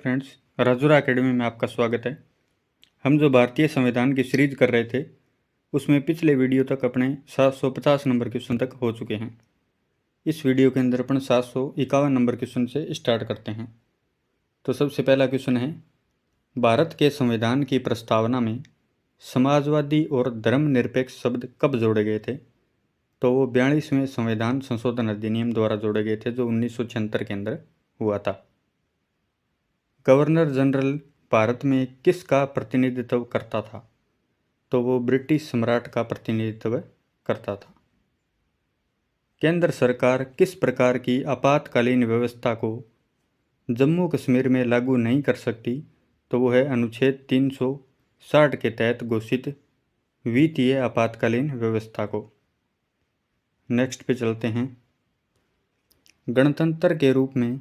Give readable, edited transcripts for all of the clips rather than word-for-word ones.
Friends, Rajura academy में आपका स्वागत है। हम जो भारतीय संविधान की सीरीज कर रहे थे उसमें पिछले वीडियो तक अपने 750 नंबर क्वेश्चन तक हो चुके हैं। इस वीडियो के अंदर अपन 751 नंबर क्वेश्चन से स्टार्ट करते हैं। तो सबसे पहला क्वेश्चन है, भारत के संविधान की प्रस्तावना में समाजवादी और धर्मनिरपेक्ष शब्द कब जोड़े गए थे? तो वो 42वें संविधान संशोधन अधिनियम द्वारा जोड़े गए थे, जो 1976 के अंदर हुआ था। गवर्नर जनरल भारत में किसका प्रतिनिधित्व करता था? तो वो ब्रिटिश सम्राट का प्रतिनिधित्व करता था। केंद्र सरकार किस प्रकार की आपातकालीन व्यवस्था को जम्मू कश्मीर में लागू नहीं कर सकती? तो वो है अनुच्छेद 360 के तहत घोषित वित्तीय आपातकालीन व्यवस्था को। नेक्स्ट पे चलते हैं। गणतंत्र के रूप में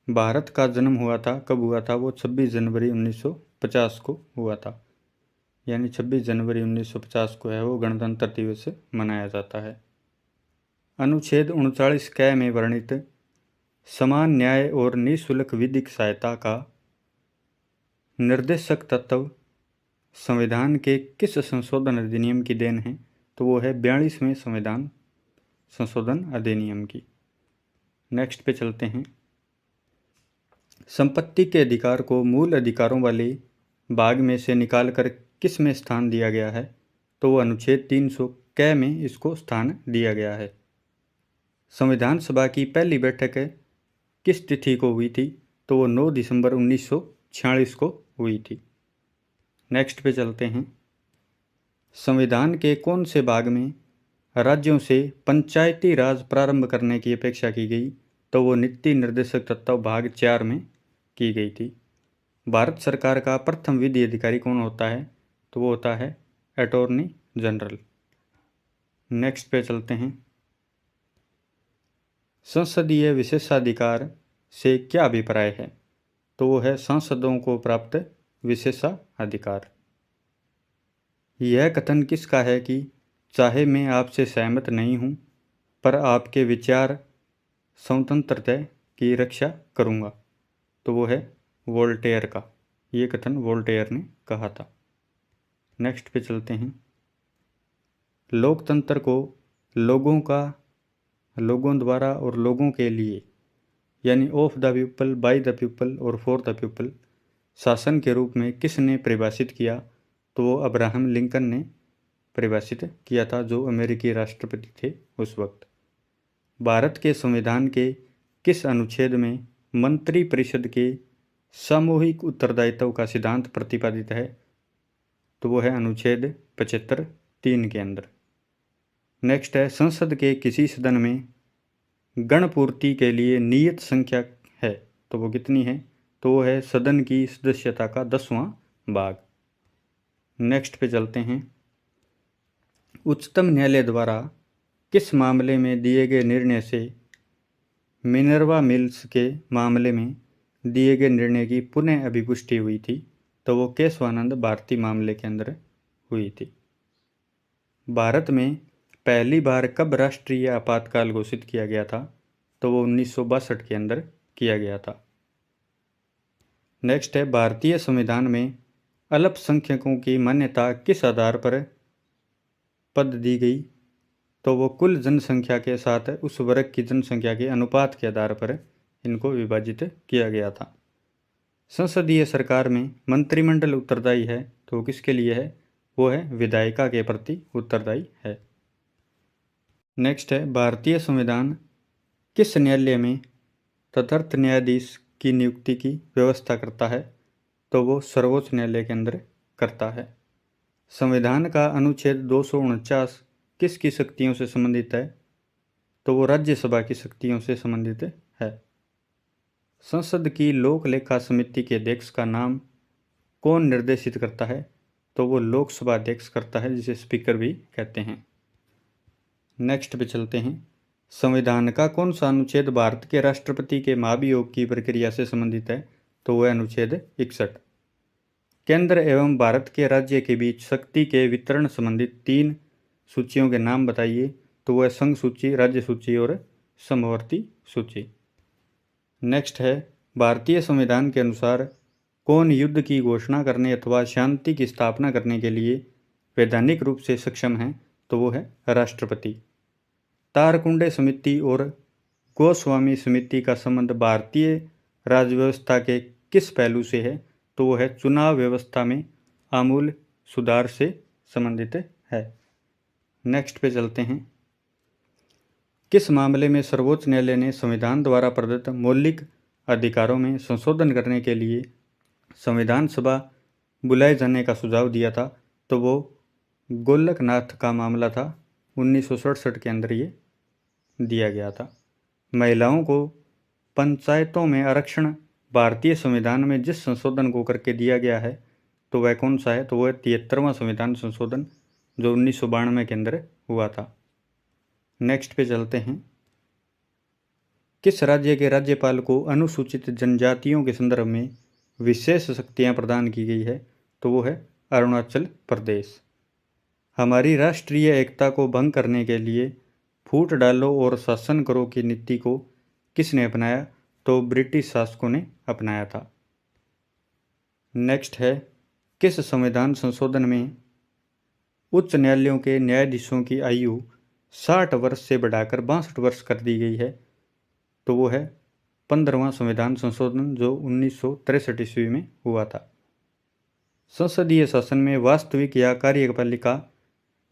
भारत का जन्म हुआ था, कब हुआ था? वो 26 जनवरी 1950 को हुआ था। यानी 26 जनवरी 1950 को है वो गणतंत्र दिवस मनाया जाता है। अनुच्छेद 39 क में वर्णित समान न्याय और निःशुल्क विधिक सहायता का निर्देशक तत्व संविधान के किस संशोधन अधिनियम की देन है? तो वो है 42वें संविधान संशोधन अधिनियम की। नेक्स्ट पे चलते हैं। संपत्ति के अधिकार को मूल अधिकारों वाले भाग में से निकालकर किस में स्थान दिया गया है? तो वो अनुच्छेद 300 क में इसको स्थान दिया गया है। संविधान सभा की पहली बैठक किस तिथि को हुई थी? तो वो 9 दिसंबर 1946 को हुई थी। नेक्स्ट पे चलते हैं। संविधान के कौन से भाग में राज्यों से पंचायती राज प्रारंभ करने की अपेक्षा की गई? तो वो नीति निर्देशक तत्व भाग 4 में की गई थी। भारत सरकार का प्रथम विधि अधिकारी कौन होता है? तो वो होता है अटॉर्नी जनरल। नेक्स्ट पे चलते हैं। संसदीय विशेषाधिकार से क्या अभिप्राय है? तो वो है सांसदों को प्राप्त विशेषाधिकार। यह कथन किसका है कि चाहे मैं आपसे सहमत नहीं हूँ पर आपके विचार स्वतंत्रता की रक्षा करूँगा? तो वो है वोल्टेयर का। ये कथन वोल्टेयर ने कहा था। नेक्स्ट पे चलते हैं। लोकतंत्र को लोगों द्वारा और लोगों के लिए यानी of the people, by the people और फॉर द पीपल शासन के रूप में किसने परिभाषित किया? तो वो अब्राहम लिंकन ने परिभाषित किया था, जो अमेरिकी राष्ट्रपति थे उस वक्त। भारत के संविधान के किस अनुच्छेद में मंत्रिपरिषद के सामूहिक उत्तरदायित्व का सिद्धांत प्रतिपादित है? तो वो है अनुच्छेद 75(3) के अंदर। नेक्स्ट है, संसद के किसी सदन में गणपूर्ति के लिए नियत संख्या है? तो वो कितनी है? तो वो है सदन की सदस्यता का 10वां भाग। नेक्स्ट पे चलते हैं। उच्चतम न्यायालय द्वारा किस मामले में दिए गए निर्णय से मिनर्वा मिल्स के मामले में दिए गए निर्णय की पुनः अभिपुष्टि हुई थी? तो वो केशवानंद भारती मामले के अंदर हुई थी। भारत में पहली बार कब राष्ट्रीय आपातकाल घोषित किया गया था? तो वो 1962 के अंदर किया गया था। नेक्स्ट है, भारतीय संविधान में अल्पसंख्यकों की मान्यता किस आधार पर पद दी गई? तो वो कुल जनसंख्या के साथ उस वर्ग की जनसंख्या के अनुपात के आधार पर इनको विभाजित किया गया था। संसदीय सरकार में मंत्रिमंडल उत्तरदायी है, तो किसके लिए है? वो है विधायिका के प्रति उत्तरदायी है। नेक्स्ट है, भारतीय संविधान किस न्यायालय में तदर्थ न्यायाधीश की नियुक्ति की व्यवस्था करता है? तो वो सर्वोच्च न्यायालय के अंदर करता है। संविधान का अनुच्छेद 249 किसकी शक्तियों से संबंधित है? तो वो राज्यसभा की शक्तियों से संबंधित है। संसद की लोक लेखा समिति के अध्यक्ष का नाम कौन निर्देशित करता है? तो वो लोकसभा अध्यक्ष करता है, जिसे स्पीकर भी कहते हैं। नेक्स्ट पे चलते हैं। संविधान का कौन सा अनुच्छेद भारत के राष्ट्रपति के महाभियोग की प्रक्रिया से संबंधित है? तो वह अनुच्छेद 61। केंद्र एवं भारत के राज्य के बीच शक्ति के वितरण संबंधित 3 सूचियों के नाम बताइए? तो वह संघ सूची, राज्य सूची और समवर्ती सूची। नेक्स्ट है, भारतीय संविधान के अनुसार कौन युद्ध की घोषणा करने अथवा शांति की स्थापना करने के लिए वैधानिक रूप से सक्षम है? तो वो है राष्ट्रपति। तारकुंडे समिति और गोस्वामी समिति का संबंध भारतीय राजव्यवस्था के किस पहलू से है? तो वो है चुनाव व्यवस्था में आमूल सुधार से संबंधित है। नेक्स्ट पे चलते हैं। किस मामले में सर्वोच्च न्यायालय ने संविधान द्वारा प्रदत्त मौलिक अधिकारों में संशोधन करने के लिए संविधान सभा बुलाए जाने का सुझाव दिया था? तो वो गोलकनाथ का मामला था। 1967 के अंदर ये दिया गया था। महिलाओं को पंचायतों में आरक्षण भारतीय संविधान में जिस संशोधन को करके दिया गया है तो वह कौन सा है? तो वह 73वां संविधान संशोधन जो 1992 के अंदर हुआ था। नेक्स्ट पे चलते हैं। किस राज्य के राज्यपाल को अनुसूचित जनजातियों के संदर्भ में विशेष शक्तियां प्रदान की गई है? तो वो है अरुणाचल प्रदेश। हमारी राष्ट्रीय एकता को भंग करने के लिए फूट डालो और शासन करो की नीति को किसने अपनाया? तो ब्रिटिश शासकों ने अपनाया था। नेक्स्ट है, किस संविधान संशोधन में उच्च न्यायालयों के न्यायाधीशों की आयु 60 वर्ष से बढ़ाकर 62 वर्ष कर दी गई है? तो वो है 15वां संविधान संशोधन जो 1963 ईस्वी में हुआ था। संसदीय शासन में वास्तविक या कार्यपालिका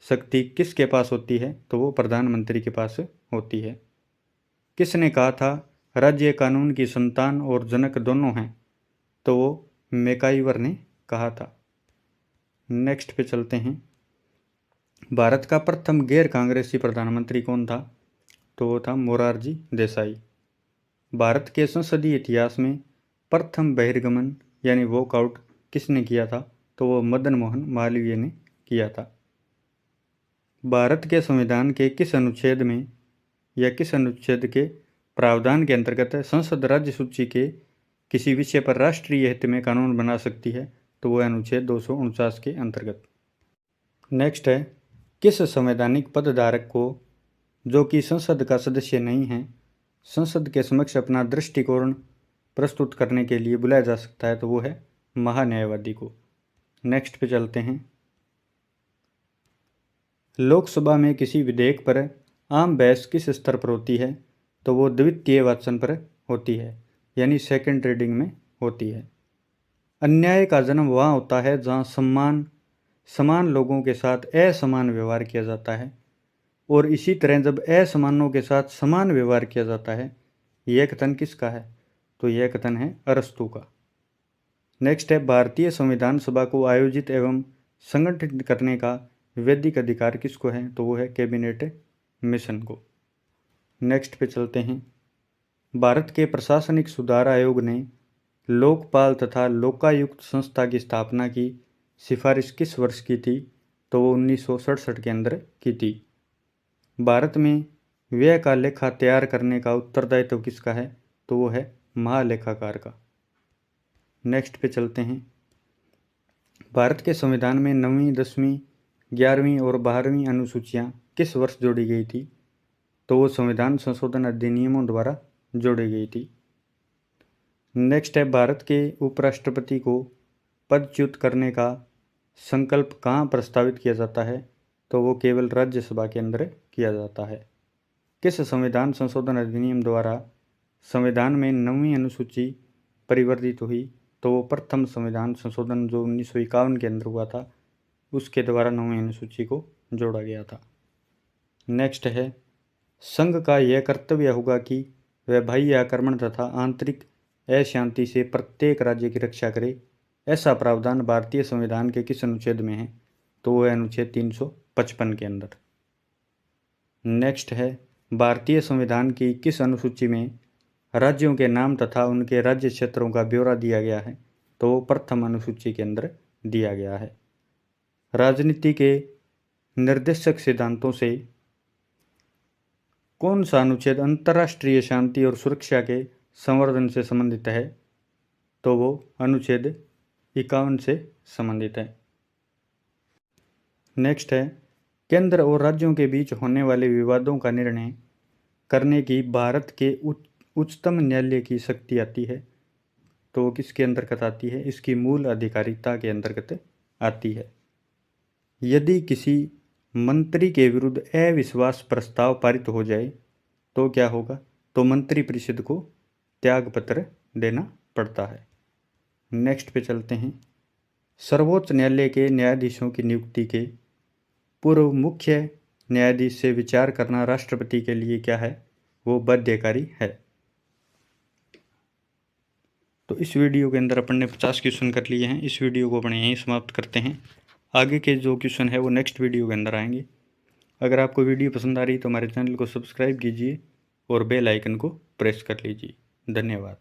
शक्ति किसके पास होती है? तो वो प्रधानमंत्री के पास होती है। किसने कहा था राज्य कानून की संतान और जनक दोनों हैं? तो वो मैकाइवर ने कहा था। नेक्स्ट पे चलते हैं। भारत का प्रथम गैर कांग्रेसी प्रधानमंत्री कौन था? तो वो था मोरारजी देसाई। भारत के संसदीय इतिहास में प्रथम बहिर्गमन यानी वॉकआउट किसने किया था? तो वो मदन मोहन मालवीय ने किया था। भारत के संविधान के किस अनुच्छेद में या किस अनुच्छेद के प्रावधान के अंतर्गत संसद राज्य सूची के किसी विषय पर राष्ट्रीय हित में कानून बना सकती है? तो वह अनुच्छेद 249 के अंतर्गत। नेक्स्ट है, किस संवैधानिक पदधारक को जो कि संसद का सदस्य नहीं है संसद के समक्ष अपना दृष्टिकोण प्रस्तुत करने के लिए बुलाया जा सकता है? तो वो है महान्यायवादी को। नेक्स्ट पे चलते हैं। लोकसभा में किसी विधेयक पर आम बहस किस स्तर पर होती है? तो वो द्वितीय वाचन पर होती है यानी सेकंड रीडिंग में होती है। अन्याय का जन्म वहाँ होता है जहाँ समान लोगों के साथ असमान व्यवहार किया जाता है और इसी तरह जब असमानों के साथ समान व्यवहार किया जाता है। यह कथन किसका है? तो यह कथन है अरस्तू का। नेक्स्ट है, भारतीय संविधान सभा को आयोजित एवं संगठित करने का वैधिक अधिकार किसको है? तो वो है कैबिनेट मिशन को। नेक्स्ट पे चलते हैं। भारत के प्रशासनिक सुधार आयोग ने लोकपाल तथा लोकायुक्त संस्था की स्थापना की सिफारिश किस वर्ष की थी? तो वो 1967 के अंदर की थी। भारत में व्यय का लेखा तैयार करने का उत्तरदायित्व किसका है? तो वो है महालेखाकार का। नेक्स्ट पे चलते हैं। भारत के संविधान में 9वीं, 10वीं, 11वीं और 12वीं अनुसूचियां किस वर्ष जोड़ी गई थी? तो वो संविधान संशोधन अधिनियमों द्वारा जोड़ी गई थी। नेक्स्ट है, भारत के उपराष्ट्रपति को पदच्युत करने का संकल्प कहाँ प्रस्तावित किया जाता है? तो वो केवल राज्यसभा के अंदर किया जाता है। किस संविधान संशोधन अधिनियम द्वारा संविधान में 9वीं अनुसूची परिवर्तित हुई? तो वो प्रथम संविधान संशोधन जो 1951 के अंदर हुआ था उसके द्वारा 9वीं अनुसूची को जोड़ा गया था। नेक्स्ट है, संघ का यह कर्तव्य होगा कि वह बाह्य आक्रमण तथा आंतरिक अशांति से प्रत्येक राज्य की रक्षा करे। ऐसा प्रावधान भारतीय संविधान के किस अनुच्छेद में है? तो वह अनुच्छेद 355 के अंदर। नेक्स्ट है, भारतीय संविधान की किस अनुसूची में राज्यों के नाम तथा उनके राज्य क्षेत्रों का ब्यौरा दिया गया है? तो वो प्रथम अनुसूची के अंदर दिया गया है। राजनीति के निर्देशक सिद्धांतों से कौन सा अनुच्छेद अंतर्राष्ट्रीय शांति और सुरक्षा के संवर्धन से संबंधित है? तो वो अनुच्छेद 51 से संबंधित है। नेक्स्ट है, केंद्र और राज्यों के बीच होने वाले विवादों का निर्णय करने की भारत के उच्चतम न्यायालय की शक्ति आती है? तो वो किसके अंतर्गत आती है? इसकी मूल अधिकारिता के अंतर्गत आती है। यदि किसी मंत्री के विरुद्ध अविश्वास प्रस्ताव पारित हो जाए तो क्या होगा? तो मंत्रिपरिषद को त्यागपत्र देना पड़ता है। नेक्स्ट पे चलते हैं। सर्वोच्च न्यायालय के न्यायाधीशों की नियुक्ति के पूर्व मुख्य न्यायाधीश से विचार करना राष्ट्रपति के लिए क्या है? वो बाध्यकारी है। तो इस वीडियो के अंदर अपन ने 50 क्वेश्चन कर लिए हैं। इस वीडियो को अपन यहीं समाप्त करते हैं। आगे के जो क्वेश्चन है वो नेक्स्ट वीडियो के अंदर आएंगे। अगर आपको वीडियो पसंद आ रही तो हमारे चैनल को सब्सक्राइब कीजिए और बेल आइकन को प्रेस कर लीजिए। धन्यवाद।